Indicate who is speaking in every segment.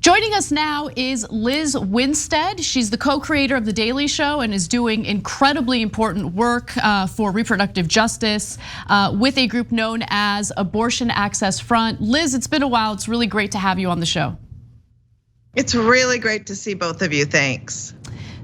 Speaker 1: Joining us now is Liz Winstead. She's the co-creator of The Daily Show and is doing incredibly important work for reproductive justice with a group known as Abortion Access Front. Liz, it's been a while. It's really great to have you on the show.
Speaker 2: It's really great to see both of you, thanks.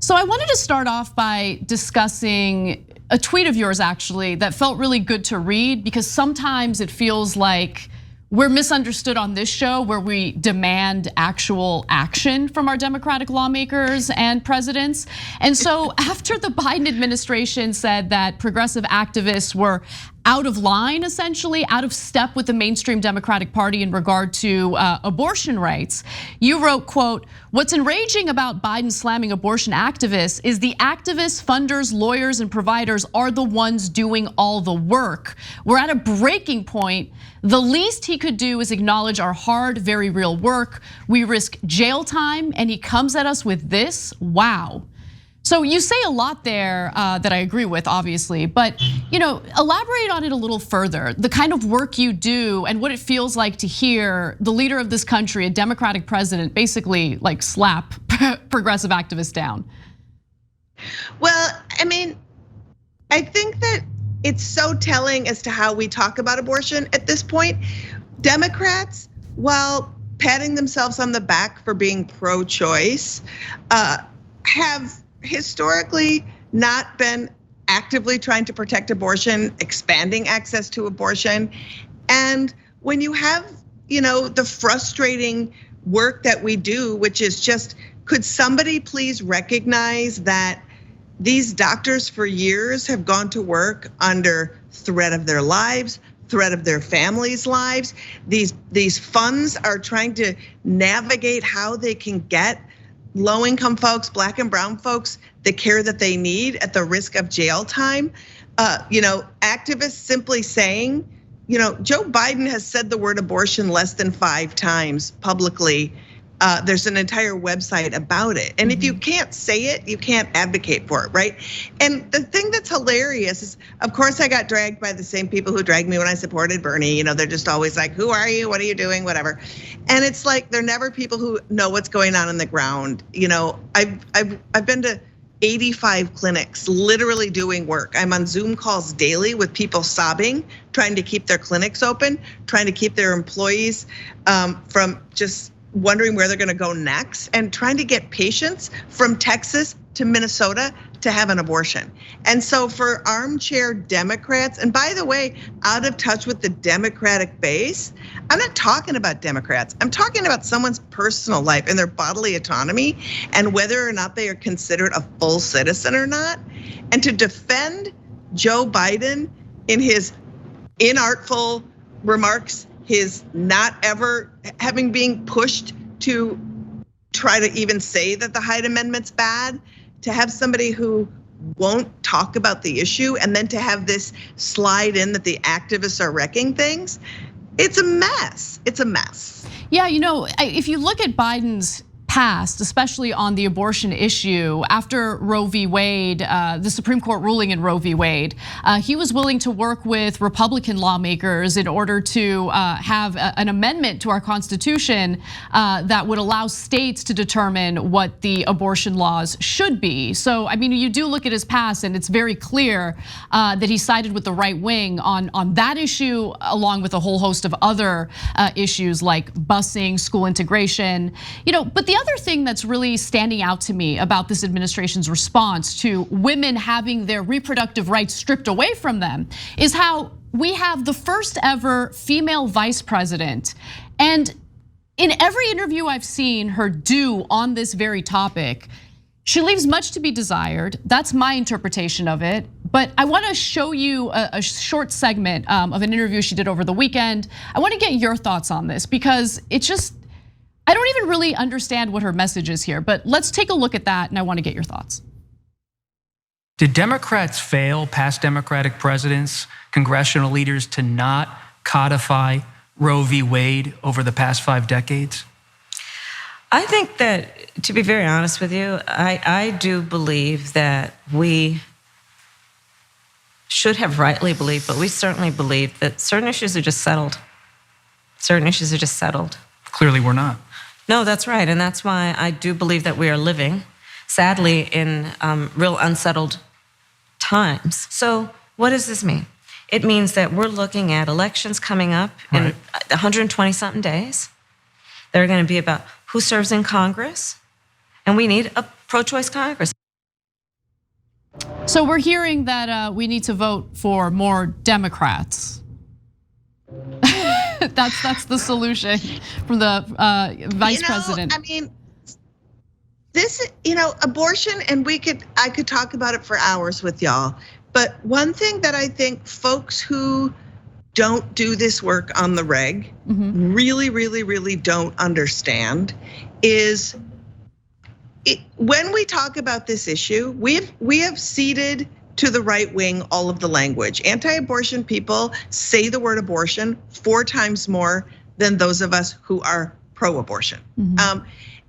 Speaker 1: So I wanted to start off by discussing a tweet of yours actually that felt really good to read, because sometimes it feels like we're misunderstood on this show where we demand actual action from our Democratic lawmakers and presidents. And so after the Biden administration said that progressive activists were out of line, essentially, out of step with the mainstream Democratic Party in regard to abortion rights, you wrote, quote, "What's enraging about Biden slamming abortion activists is the activists, funders, lawyers, and providers are the ones doing all the work. We're at a breaking point. The least he could do is acknowledge our hard, very real work. We risk jail time, and he comes at us with this? Wow." So you say a lot there that I agree with, obviously, but elaborate on it a little further. The kind of work you do and what it feels like to hear the leader of this country, a Democratic president, basically like slap progressive activists down.
Speaker 2: Well, I mean, I think that it's so telling as to how we talk about abortion at this point. Democrats, while patting themselves on the back for being pro-choice, have historically not been actively trying to protect abortion, expanding access to abortion. And when you have, the frustrating work that we do, which is just, could somebody please recognize that these doctors for years have gone to work under threat of their lives, threat of their families' lives. These funds are trying to navigate how they can get low-income folks, Black and brown folks, the care that they need at the risk of jail time. Activists simply saying, Joe Biden has said the word abortion less than 5 times publicly. There's an entire website about it. And if you can't say it, you can't advocate for it, right? And the thing that's hilarious is, of course, I got dragged by the same people who dragged me when I supported Bernie. They're just always like, who are you? What are you doing? Whatever. And it's like, they're never people who know what's going on the ground. I've been to 85 clinics, literally doing work. I'm on Zoom calls daily with people sobbing, trying to keep their clinics open, trying to keep their employees from just wondering where they're gonna go next, and trying to get patients from Texas to Minnesota to have an abortion. And so for armchair Democrats, and by the way, out of touch with the Democratic base, I'm not talking about Democrats. I'm talking about someone's personal life and their bodily autonomy and whether or not they are considered a full citizen or not. And to defend Joe Biden in his inartful remarks, his not ever having being pushed to try to even say that the Hyde Amendment's bad, to have somebody who won't talk about the issue and then to have this slide in that the activists are wrecking things, it's a mess. It's a mess.
Speaker 1: Yeah, if you look at Biden's past, especially on the abortion issue, after Roe v. Wade, the Supreme Court ruling in Roe v. Wade, he was willing to work with Republican lawmakers in order to have an amendment to our Constitution that would allow states to determine what the abortion laws should be. So, you do look at his past and it's very clear that he sided with the right wing on that issue, along with a whole host of other issues like busing, school integration, but the other thing that's really standing out to me about this administration's response to women having their reproductive rights stripped away from them is how we have the first ever female vice president. And in every interview I've seen her do on this very topic, she leaves much to be desired. That's my interpretation of it. But I wanna show you a short segment of an interview she did over the weekend. I wanna get your thoughts on this because it's just, I don't even really understand what her message is here, but let's take a look at that and I wanna get your thoughts.
Speaker 3: Did Democrats fail, past Democratic presidents, congressional leaders, to not codify Roe v. Wade over the past 5 decades?
Speaker 4: I think that, to be very honest with you, I do believe that we should have rightly believed, but we certainly believe that certain issues are just settled. Certain issues are just settled.
Speaker 3: Clearly we're not.
Speaker 4: No, that's right. And that's why I do believe that we are living, sadly, in real unsettled times. So what does this mean? It means that we're looking at elections coming up in 120-something days. They're going to be about who serves in Congress, and we need a pro-choice Congress.
Speaker 1: So we're hearing that we need to vote for more Democrats. That's the solution from the vice president.
Speaker 2: I mean, this, abortion, and I could talk about it for hours with y'all. But one thing that I think folks who don't do this work on the reg really, really, really don't understand is when we talk about this issue, we have ceded to the right wing all of the language. Anti-abortion people say the word abortion 4 times more than those of us who are pro-abortion.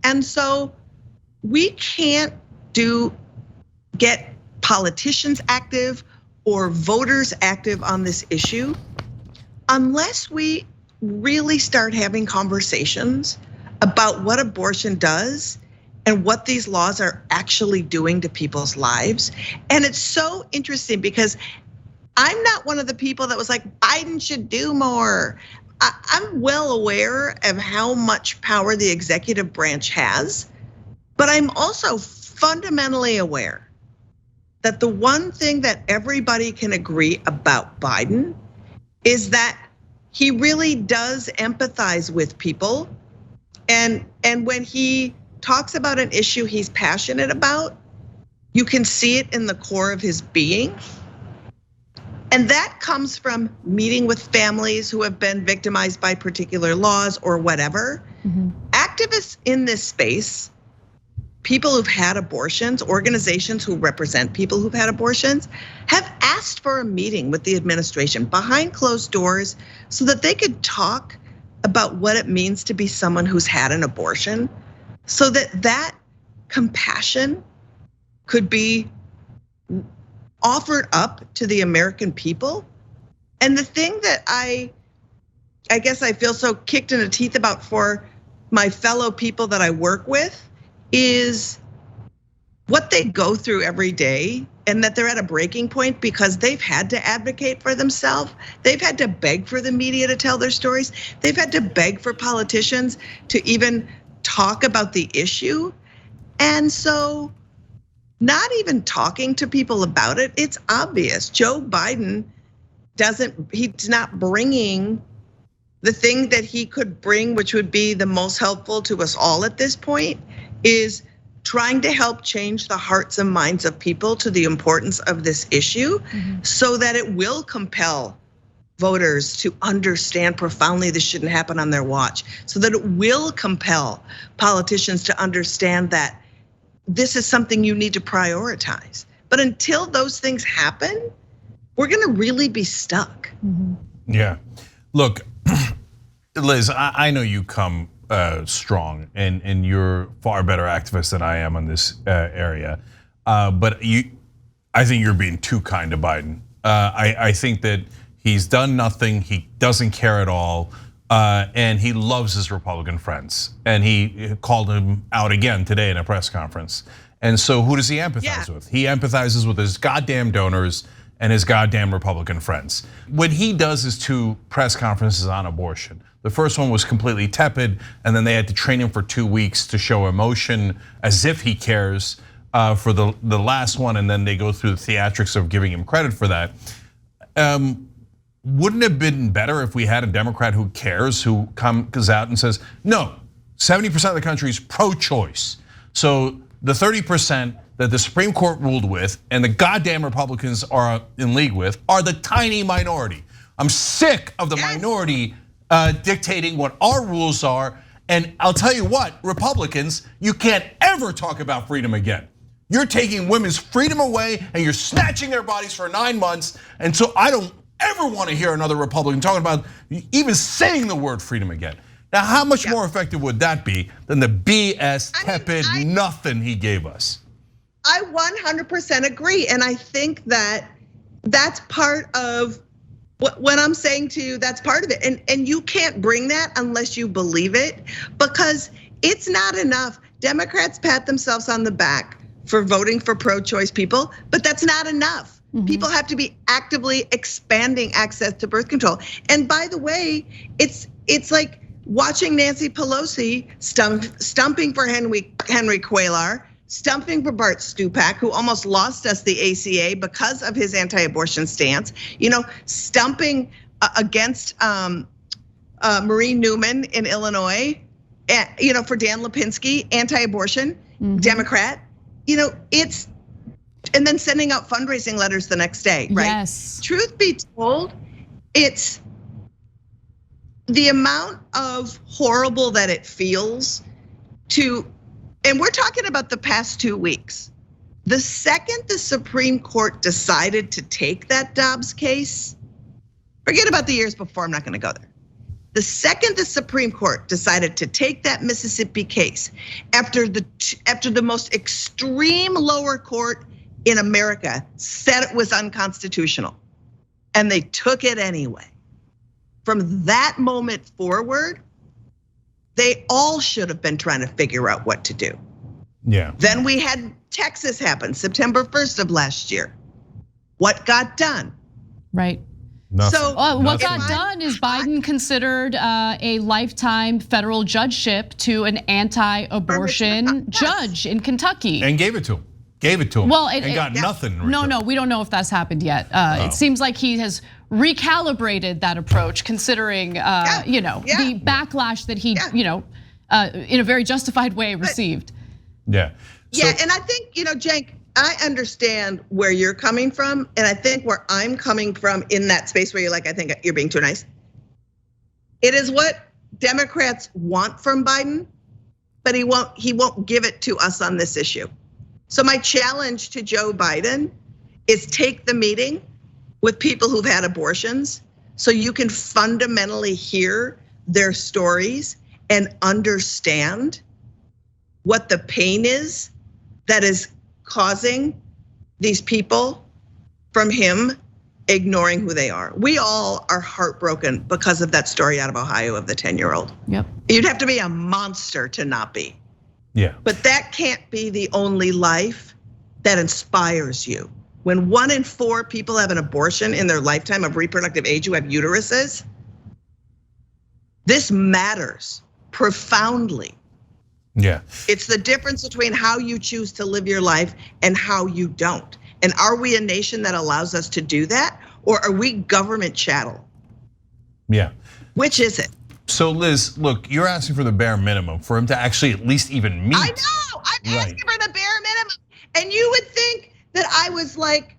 Speaker 2: And so we can't get politicians active or voters active on this issue unless we really start having conversations about what abortion does and what these laws are actually doing to people's lives. And it's so interesting because I'm not one of the people that was like, Biden should do more. I'm well aware of how much power the executive branch has, but I'm also fundamentally aware that the one thing that everybody can agree about Biden is that he really does empathize with people. And when he talks about an issue he's passionate about, you can see it in the core of his being. And that comes from meeting with families who have been victimized by particular laws or whatever. Activists in this space, people who've had abortions, organizations who represent people who've had abortions, have asked for a meeting with the administration behind closed doors so that they could talk about what it means to be someone who's had an abortion, so that compassion could be offered up to the American people. And the thing that I guess I feel so kicked in the teeth about for my fellow people that I work with is what they go through every day, and that they're at a breaking point because they've had to advocate for themselves. They've had to beg for the media to tell their stories. They've had to beg for politicians to even talk about the issue. And so not even talking to people about it, it's obvious. Joe Biden he's not bringing the thing that he could bring, which would be the most helpful to us all at this point, is trying to help change the hearts and minds of people to the importance of this issue so that it will compel voters to understand profoundly this shouldn't happen on their watch, so that it will compel politicians to understand that this is something you need to prioritize. But until those things happen, we're gonna really be stuck.
Speaker 5: Yeah, look, Liz, I know you come strong, and you're far better activist than I am on this area. But I think you're being too kind to Biden. I think that he's done nothing. He doesn't care at all, and he loves his Republican friends. And he called him out again today in a press conference. And so, who does he empathize with? He empathizes with his goddamn donors and his goddamn Republican friends. When he does his 2 press conferences on abortion, the first one was completely tepid, and then they had to train him for 2 weeks to show emotion as if he cares for the last one, and then they go through the theatrics of giving him credit for that. Wouldn't it have been better if we had a Democrat who cares, who comes out and says, no, 70% of the country is pro-choice. So the 30% that the Supreme Court ruled with and the goddamn Republicans are in league with are the tiny minority. I'm sick of the minority dictating what our rules are. And I'll tell you what, Republicans, you can't ever talk about freedom again. You're taking women's freedom away and you're snatching their bodies for 9 months. And so I don't ever want to hear another Republican talking about even saying the word freedom again. Now, how much more effective would that be than the BS, tepid nothing he gave us?
Speaker 2: I 100% agree. And I think that that's part of what I'm saying to you, that's part of it. And you can't bring that unless you believe it, because It's not enough. Democrats pat themselves on the back for voting for pro-choice people, but that's not enough. People have to be actively expanding access to birth control. And by the way, it's like watching Nancy Pelosi stumping for Henry Cuellar, stumping for Bart Stupak, who almost lost us the ACA because of his anti-abortion stance. Stumping against Marie Newman in Illinois, for Dan Lipinski, anti-abortion, Democrat. And then sending out fundraising letters the next day, right?
Speaker 1: Yes.
Speaker 2: Truth be told, it's the amount of horrible that it feels and we're talking about the past 2 weeks. The second the Supreme Court decided to take that Dobbs case, forget about the years before, I'm not gonna go there. The second the Supreme Court decided to take that Mississippi case, after the most extreme lower court in America said it was unconstitutional, and they took it anyway. From that moment forward, they all should have been trying to figure out what to do.
Speaker 5: Yeah.
Speaker 2: Then we had Texas happen, September 1st of last year. What got done?
Speaker 1: Right.
Speaker 5: Nothing.
Speaker 2: So
Speaker 1: what got done is Biden considered a lifetime federal judgeship to an anti-abortion judge in Kentucky.
Speaker 5: And gave it to him.
Speaker 1: Well,
Speaker 5: and got nothing.
Speaker 1: No, we don't know if that's happened yet. It seems like he has recalibrated that approach, considering the backlash that he, in a very justified way received.
Speaker 5: Yeah.
Speaker 2: And I think, Cenk, I understand where you're coming from, and I think where I'm coming from in that space where you're like, I think you're being too nice. It is what Democrats want from Biden, but he won't give it to us on this issue. So my challenge to Joe Biden is take the meeting with people who've had abortions so you can fundamentally hear their stories and understand what the pain is that is causing these people from him ignoring who they are. We all are heartbroken because of that story out of Ohio of the 10-year-old.
Speaker 1: Yep.
Speaker 2: You'd have to be a monster to not be.
Speaker 5: Yeah.
Speaker 2: But that can't be the only life that inspires you. When 1 in 4 people have an abortion in their lifetime of reproductive age who have uteruses, this matters profoundly.
Speaker 5: Yeah.
Speaker 2: It's the difference between how you choose to live your life and how you don't. And are we a nation that allows us to do that? Or are we government chattel?
Speaker 5: Yeah.
Speaker 2: Which is it?
Speaker 5: So Liz, look, you're asking for the bare minimum for him to actually at least even meet.
Speaker 2: I know, I'm asking for the bare minimum. And you would think that I was like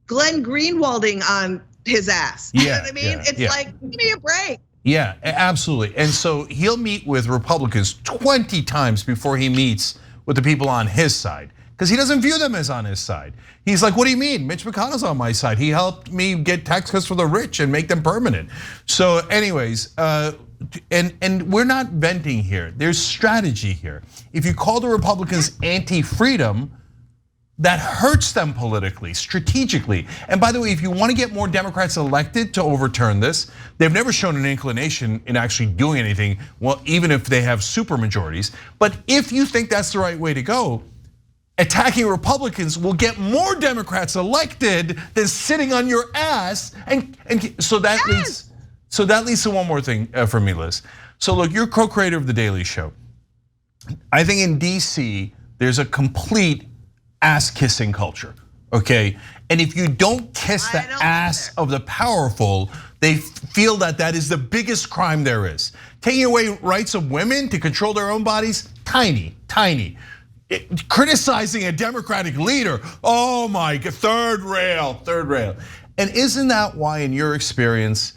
Speaker 2: Glenn Greenwalding on his ass. You know what I mean? It's like, give me a break.
Speaker 5: Yeah, absolutely. And so he'll meet with Republicans 20 times before he meets with the people on his side, because he doesn't view them as on his side. He's like, what do you mean? Mitch McConnell's on my side. He helped me get tax cuts for the rich and make them permanent. So anyways, and we're not venting here. There's strategy here. If you call the Republicans anti-freedom, that hurts them politically, strategically. And by the way, if you want to get more Democrats elected to overturn this, they've never shown an inclination in actually doing anything, well, even if they have super majorities. But if you think that's the right way to go, attacking Republicans will get more Democrats elected than sitting on your ass. And so that leads to one more thing for me, Liz. So look, you're co-creator of The Daily Show. I think in DC, there's a complete ass-kissing culture, okay? And if you don't kiss the ass of the powerful, they feel that that is the biggest crime there is. Taking away rights of women to control their own bodies, tiny. Criticizing a Democratic leader, oh my God, third rail. And isn't that why, in your experience,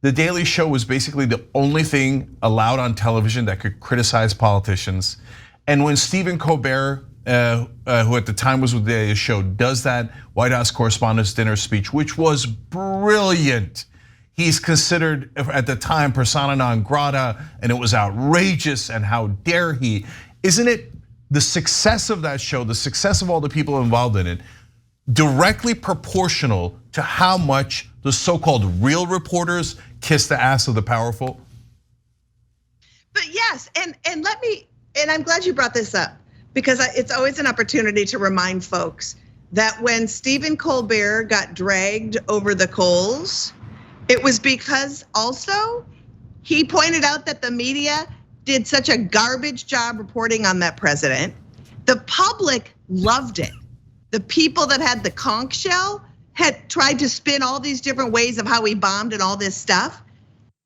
Speaker 5: The Daily Show was basically the only thing allowed on television that could criticize politicians? And when Stephen Colbert, who at the time was with The Daily Show, does that White House Correspondents' Dinner speech, which was brilliant. He's considered at the time persona non grata, and it was outrageous, and how dare he. Isn't it the success of that show, the success of all the people involved in it, directly proportional to how much the so-called real reporters kiss the ass of the powerful?
Speaker 2: But yes, and let me and I'm glad you brought this up because it's always an opportunity to remind folks that when Stephen Colbert got dragged over the coals, it was because also he pointed out that the media did such a garbage job reporting on that president. The public loved it. The people that had the conch shell had tried to spin all these different ways of how he bombed and all this stuff.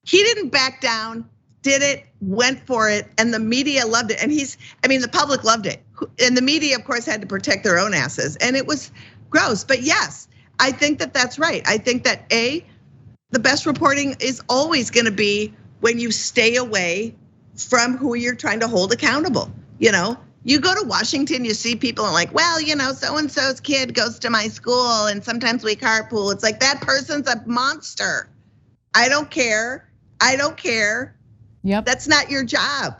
Speaker 2: He didn't back down, did it, went for it, and the media loved it. And the public loved it. And the media, of course, had to protect their own asses. And it was gross. But yes, I think that that's right. I think that the best reporting is always gonna be when you stay away from who you're trying to hold accountable. You go to Washington, you see people and like, well, so-and-so's kid goes to my school and sometimes we carpool. It's like, that person's a monster. I don't care.
Speaker 1: Yep.
Speaker 2: That's not your job.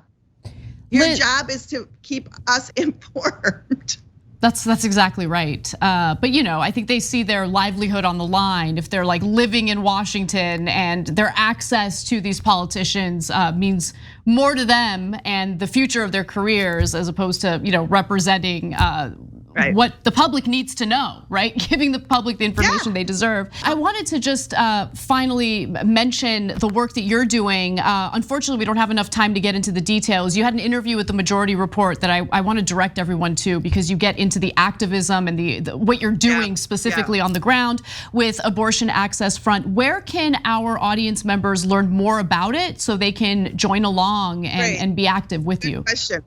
Speaker 2: Your job is to keep us informed.
Speaker 1: That's exactly right. But I think they see their livelihood on the line if they're like living in Washington and their access to these politicians means more to them and the future of their careers as opposed to representing what the public needs to know, right? Giving the public the information they deserve. I wanted to just finally mention the work that you're doing. Unfortunately, we don't have enough time to get into the details. You had an interview with the Majority Report that I want to direct everyone to because you get into the activism and what you're doing specifically on the ground with Abortion Access Front. Where can our audience members learn more about it so they can join along and be active with you?
Speaker 2: Good question.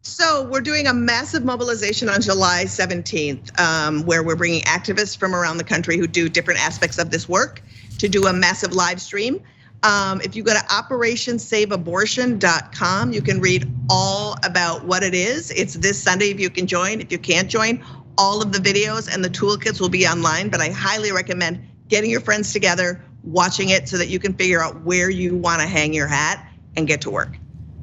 Speaker 2: So we're doing a massive mobilization on July 17th, where we're bringing activists from around the country who do different aspects of this work to do a massive live stream. If you go to operationsaveabortion.com, you can read all about what it is. It's this Sunday if you can join. If you can't join, all of the videos and the toolkits will be online, but I highly recommend getting your friends together, watching it so that you can figure out where you wanna hang your hat and get to work.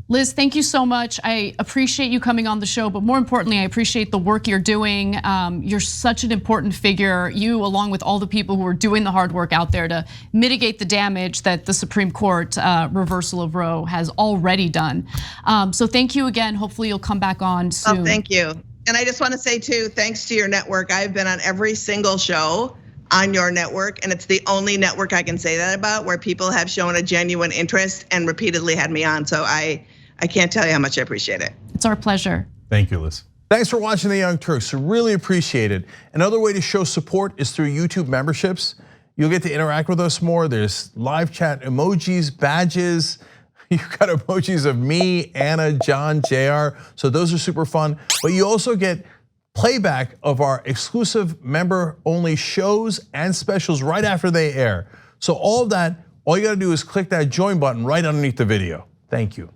Speaker 1: Liz, thank you so much. I appreciate you coming on the show, but more importantly, I appreciate the work you're doing. You're such an important figure. You, along with all the people who are doing the hard work out there to mitigate the damage that the Supreme Court reversal of Roe has already done. So thank you again. Hopefully you'll come back on soon.
Speaker 2: Oh, thank you. And I just want to say too, thanks to your network, I've been on every single show on your network, and it's the only network I can say that about where people have shown a genuine interest and repeatedly had me on. So I can't tell you how much I appreciate it.
Speaker 1: It's our pleasure.
Speaker 5: Thank you, Liz. Thanks for watching The Young Turks. Really appreciate it. Another way to show support is through YouTube memberships. You'll get to interact with us more. There's live chat emojis, badges. You've got emojis of me, Anna, John, JR. So those are super fun. But you also get playback of our exclusive member-only shows and specials right after they air. So all of that, all you gotta do is click that join button right underneath the video. Thank you.